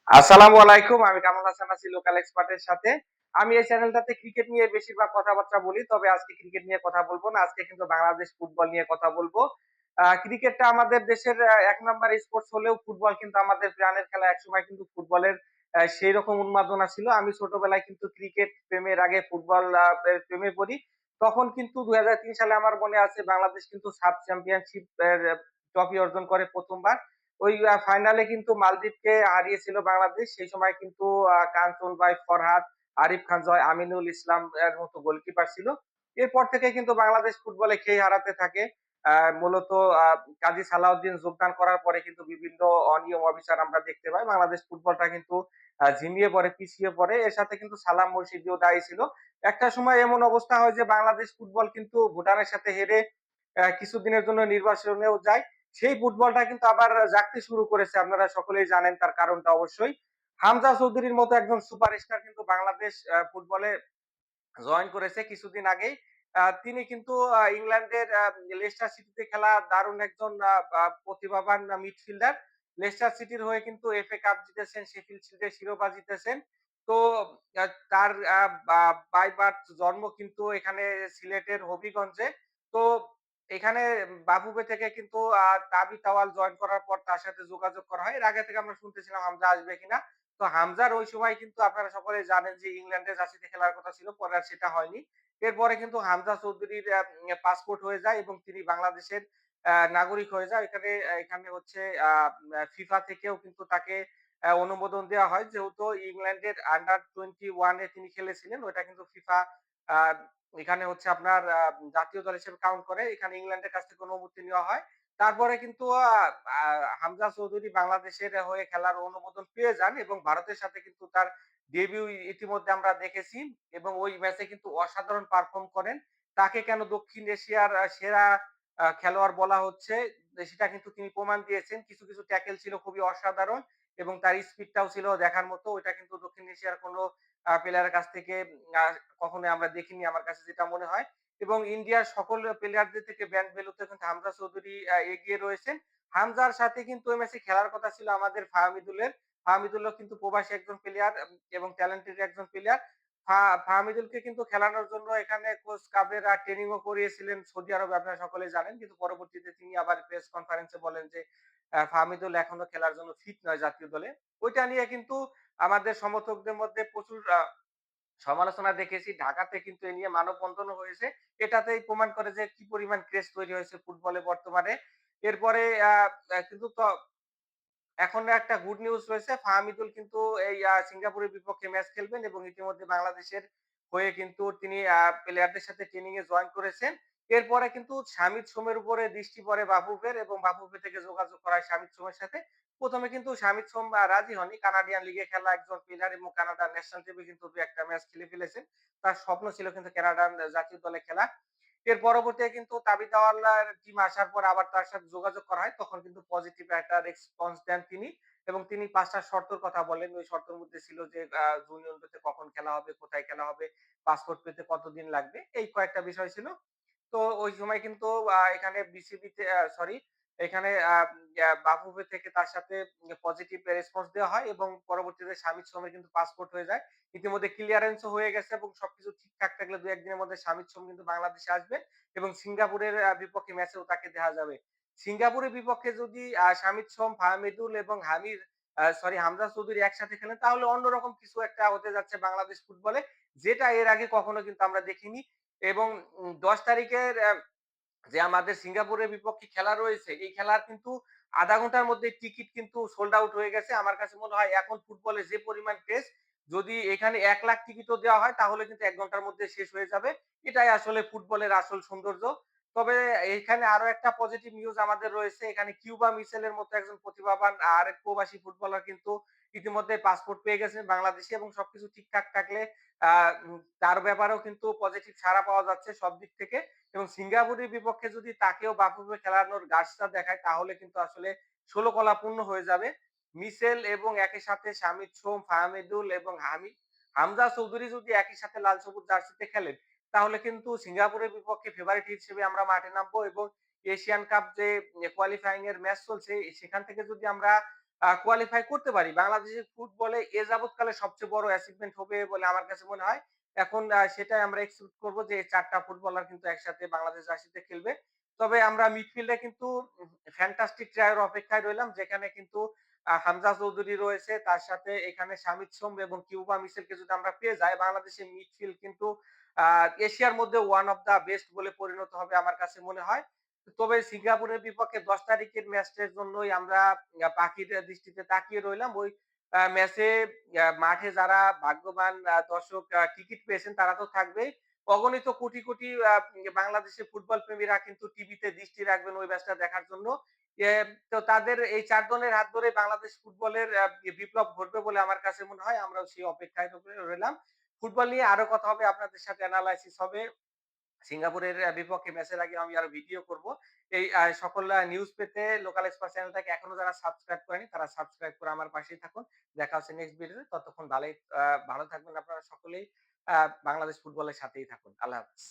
আসসালামু আলাইকুম। আমি কামরুল হাসান আছি লোকাল এক্সপার্টের সাথে। আমি এই চ্যানেলটাতে ক্রিকেট নিয়ে বেশিরভাগ কথাবার্তা বলি। তবে আজকে ক্রিকেট নিয়ে কথা বলব না। আজকে কিন্তু বাংলাদেশ ফুটবল নিয়ে কথা বলব। ক্রিকেটটা আমাদের দেশের ১ নাম্বার স্পোর্টস হলেও ফুটবল কিন্তু আমাদের প্রাণের খেলা। একসময় কিন্তু ফুটবলের সেইরকম উন্মাদনা ছিল। আমি ছোটবেলায় কিন্তু ক্রিকেট প্রেমের আগে ফুটবল প্রেমে পড়ি। তখন কিন্তু ২০০৩ সালে আমার মনে আছে বাংলাদেশ কিন্তু সাব চ্যাম্পিয়নশিপ ট্রফি অর্জন করে ১ম বার। ওই ফাইনালে কিন্তু মালদ্বীপকে হারিয়েছিল বাংলাদেশ। সেই সময় কিন্তু কাঞ্চন ভাই, ফরহাদ, আরিফ খান জয়, আমিনুল ইসলাম এর মতো গোলকিপার ছিল। এরপর থেকে কিন্তু বাংলাদেশ ফুটবলে খেই হারাতে থাকে। আ মূলত কাজী সালাউদ্দিন যোগদান করার পরে কিন্তু বিভিন্ন অনিয়ম অবিচার আমরা দেখতে পাই। বাংলাদেশ ফুটবলটা কিন্তু ঝিমিয়ে পড়ে, পিছিয়ে পড়ে। এর সাথে কিন্তু সালাম মুর্শিদিও দায়ী ছিল। একটা সময় এমন অবস্থা হয় যে বাংলাদেশ ফুটবল কিন্তু ভুটানের সাথে হেরে কিছুদিনের জন্য নির্বাসনেও যায়। সেই ফুটবলটা কিন্তু আবার জাগতে শুরু করেছে। আপনারা সকলেই জানেন তার কারণটা অবশ্যই। হামজা চৌধুরীর মতো একজন সুপারস্টার কিন্তু বাংলাদেশ ফুটবলে জয়েন করেছে কিছুদিন আগেই। তিনি কিন্তু ইংল্যান্ডের লেস্টার সিটিতে খেলা দারুণ একজন প্রতিভাবান মিডফিল্ডার। লেস্টার সিটির হয়ে কিন্তু এফএ কাপ জিতেছেন, শেফিল্ড শিল্ডের শিরোপা জিতেছেন। তো আ তার আ বা বাই বার্থ জন্ম কিন্তু এখানে সিলেটের হবিগঞ্জে। তো এখানে বাফুফে থেকে কিন্তু তাবিথ আওয়াল জয়েন করার পর তার সাথে যোগাযোগ করা হয়। এর আগে থেকে আমরা শুনতেছিলাম হামজা আসবে কিনা। তো হামজার ওই সময় কিন্তু আপনারা সকলেই জানেন যে ইংল্যান্ডের জার্সিতে খেলার কথা ছিল। পরে আর সেটা হয়নি। এরপরে কিন্তু হামজা চৌধুরীর পাসপোর্ট হয়ে যায় এবং তিনি বাংলাদেশের নাগরিক হয়ে যায়। এখানে হচ্ছে ফিফা থেকেও কিন্তু তাকে অনুমোদন দেওয়া হয়। যেহেতু ইংল্যান্ডের আন্ডার 21 এ তিনি খেলেছিলেন। ওইটা কিন্তু ফিফা আ এখানে হচ্ছে আপনার জাতীয় দল হিসেবে কাউন্ট করে। এখানে ইংল্যান্ডের কাছ থেকে অনুমতি নেওয়া হয়। তারপরে কিন্তু আ আ হামজা চৌধুরী বাংলাদেশের হয়ে খেলার অনুমোদন পেয়ে যান এবং ভারতের সাথে কিন্তু তার ডেবিউ ইতিমধ্যে আমরা দেখেছি এবং ওই ম্যাচে কিন্তু অসাধারণ পারফর্ম করেন। তাকে কেন দক্ষিণ এশিয়ার সেরা খেলোয়াড় বলা হচ্ছে সেটা কিন্তু তিনি প্রমাণ দিয়েছেন। কিছু, কিছু ট্যাকেল ছিল খুবই অসাধারণ এবং তার স্পিডটাও ছিল দেখার মতো। ওইটা কিন্তু দক্ষিণ এশিয়ার কোনো প্লেয়ারের কাছ থেকে আ কখনোই আমরা দেখিনি আমার কাছে যেটা মনে হয়। এবং ইন্ডিয়ার সকল প্লেয়ারদের থেকে ব্যান্ড ভ্যালুতে কিন্তু হামজা চৌধুরী এগিয়ে রয়েছেন। হামজার সাথে কিন্তু ওই ম্যাচে খেলার কথা ছিল আমাদের ফাহমিদুলের। ফাহমিদুলও কিন্তু প্রবাসী একজন প্লেয়ার এবং ট্যালেন্টেড একজন প্লেয়ার। ফাহমিদুলকে কিন্তু খেলানোর জন্য এখানে কোচ কাবরেরা ট্রেনিং ও করিয়েছিলেন সৌদি আরবে আপনারা সকলেই জানেন। কিন্তু পরবর্তীতে তিনি আবার প্রেস কনফারেন্সে বলেন যে ফাহমিদুল এখনো খেলার জন্য ফিট নয় জাতীয় দলে। ওইটা নিয়ে কিন্তু আমাদের সমর্থকদের মধ্যে প্রচুর সমালোচনা দেখেছি। ঢাকাতে কিন্তু এ নিয়ে মানববন্ধনও হয়েছে। এটাতেই প্রমাণ করে যে কি পরিমাণ ক্রেজ তৈরি হয়েছে ফুটবলে বর্তমানে। এরপরে আ আ কিন্তু এখন একটা গুড নিউজ রয়েছে। ফাহামিদুল কিন্তু এই সিঙ্গাপুরের বিপক্ষে ম্যাচ খেলবেন এবং ইতিমধ্যে বাংলাদেশের হয়ে কিন্তু তিনি প্লেয়ারদের সাথে ট্রেনিং এ জয়েন করেছেন। এরপরে কিন্তু শামিদ সোমের উপরে দৃষ্টি পড়ে বাফুফের এবং বাফুফে থেকে যোগাযোগ করা হয় শামিদ সোমের সাথে। ১ম এ কিন্তু শামিদ সোম রাজি হননি। কানাডিয়ান লিগে খেলা একজন প্লেয়ার এবং কানাডার ন্যাশনাল টিমে কিন্তু ২-১ টা ম্যাচ খেলে ফেলেছেন। তার স্বপ্ন ছিল কিন্তু কানাডান জাতীয় দলে খেলা। এর পরবর্তীতে কিন্তু তাবিথ আওয়ালার টিম আসার পর আবার তার সাথে যোগাযোগ করা হয়। তখন কিন্তু পজিটিভ একটা রেসপন্স দেন তিনি এবং তিনি ৫ টা শর্তের কথা বলেন। ওই শর্তের মধ্যে ছিল যে জুনিয়র পেতে কখন খেলা হবে, কোথায় খেলা হবে, পাসপোর্ট পেতে কতদিন লাগবে। এই কয়েকটা বিষয় ছিল। তো ওই সময় কিন্তু এখানে বিসিবিতে সরি এখানে বাফুফে থেকে তার সাথে পজিটিভ রেসপন্স দেওয়া হয় এবং পরবর্তীতে শামিদ সোমের কিন্তু পাসপোর্ট হয়ে যায়। ইতিমধ্যে ক্লিয়ারেন্স ও হয়ে গেছে এবং সবকিছু ঠিকঠাক থাকলে ২-১ দিনের মধ্যে শামিদ সোম কিন্তু বাংলাদেশে আসবে এবং সিঙ্গাপুরের বিপক্ষে ম্যাচেও তাকে দেখা যাবে। সিঙ্গাপুরের বিপক্ষে যদি শামিদ সোম, ফাহমিদুল এবং হামজা চৌধুরী একসাথে খেলেন তাহলে অন্যরকম কিছু একটা হতে যাচ্ছে বাংলাদেশ ফুটবলে। যেটা এর আগে কখনো কিন্তু আমরা দেখিনি। এবং ১০ তারিখের যে আমাদের সিঙ্গাপুরের বিপক্ষে খেলা রয়েছে, এই খেলার কিন্তু ০.৫ ঘন্টার মধ্যে টিকিট কিন্তু সোল্ড আউট হয়ে গেছে। আমার কাছে মনে হয় এখন ফুটবলে যে পরিমাণ ক্রেজ, যদি এখানে ১,০০,০০০ টিকিটও দেওয়া হয় তাহলে কিন্তু ১ ঘন্টার মধ্যে শেষ হয়ে যাবে। এটাই আসলে ফুটবলের আসল সৌন্দর্য। তবে এখানে আরো একটা পজিটিভ নিউজ আমাদের রয়েছে। এখানে কিউবা মিচেলের মতো একজন প্রতিভাবান আরেক প্রবাসী ফুটবলার কিন্তু ইতিমধ্যে পাসপোর্ট পেয়ে গেছেন বাংলাদেশে এবং সবকিছু ঠিকঠাক থাকলে আ তার ব্যাপারেও কিন্তু পজিটিভ সাড়া পাওয়া যাচ্ছে সব দিক থেকে। এবং সিঙ্গাপুরের বিপক্ষে যদি তাকেও বাফুফে খেলানোর গার্ডসটা দেখায় তাহলে কিন্তু আসলে ষোলকলা পূর্ণ হয়ে যাবে। মিচেল এবং একই সাথে শামিদ সোম, ফাহমিদুল এবং হামজা চৌধুরী যদি একই সাথে লাল সবুজ জার্সিতে খেলেন তাহলে কিন্তু সিঙ্গাপুরের বিপক্ষে ফেভারিট হিসেবে আমরা মাঠে নামবো এবং এশিয়ান কাপ যে কোয়ালিফাইং এর ম্যাচ চলছে সেখান থেকে যদি আমরা কোয়ালিফাই করতে পারি। বাংলাদেশের ফুটবলে এ যাবৎকালে সবচেয়ে বড় অ্যাচিভমেন্ট হবে বলে আমার কাছে মনে হয়। এখন সেটাই আমরা এক্সপেক্ট করব যে ৪ টা ফুটবলার কিন্তু একসাথে বাংলাদেশ জার্সিতে খেলবে। তবে আমরা মিডফিল্ডে কিন্তু ফ্যান্টাস্টিক ট্রাই এর অপেক্ষায় রইলাম। যেখানে কিন্তু হামজা চৌধুরী রয়েছে। তার সাথে এখানে শামিদ সোম এবং কিউবা মিচেলকে যদি আমরা পেয়ে যাই, বাংলাদেশের মিডফিল্ড কিন্তু আ এশিয়ার মধ্যে ওয়ান অফ দ্যা বেস্ট বলে পরিণত হবে আমার কাছে মনে হয়। তবে সিঙ্গাপুরের বিপক্ষে ১০ তারিখের ম্যাচটার জন্যই আমরা পাখির দৃষ্টিতে তাকিয়ে রইলাম। ওই ম্যাচে মাঠে যারা ভাগ্যবান দর্শক টিকিট পেয়েছেন তারা তো থাকবেই। অগণিত কোটি, কোটি বাংলাদেশের ফুটবল প্রেমীরা কিন্তু টিভিতে দৃষ্টি রাখবেন ওই ম্যাচটা দেখার জন্য। এ তো তাদের এই ৪ জনের হাত ধরেই বাংলাদেশ ফুটবলের বিপ্লব ঘটবে বলে আমার কাছে মনে হয়। আমরাও সেই অপেক্ষায় রইলাম। ফুটবল নিয়ে আরো কথা হবে, আপনাদের সাথে এনালাইসিস হবে। সিঙ্গাপুরের বিপক্ষে ম্যাচের আগে আমি আরো ভিডিও করব। এই সকল নিউজ পেতে লোকাল এক্সপার্ট চ্যানেলটাকে এখনো যারা সাবস্ক্রাইব করেনি তারা সাবস্ক্রাইব করে আমার পাশেই থাকুন। দেখা হচ্ছে নেক্সট ভিডিওতে। ততক্ষণ ভালো থাকবেন আপনারা সকলেই। আ বাংলাদেশ ফুটবলের সাথেই থাকুন। আল্লাহ হাফেজ।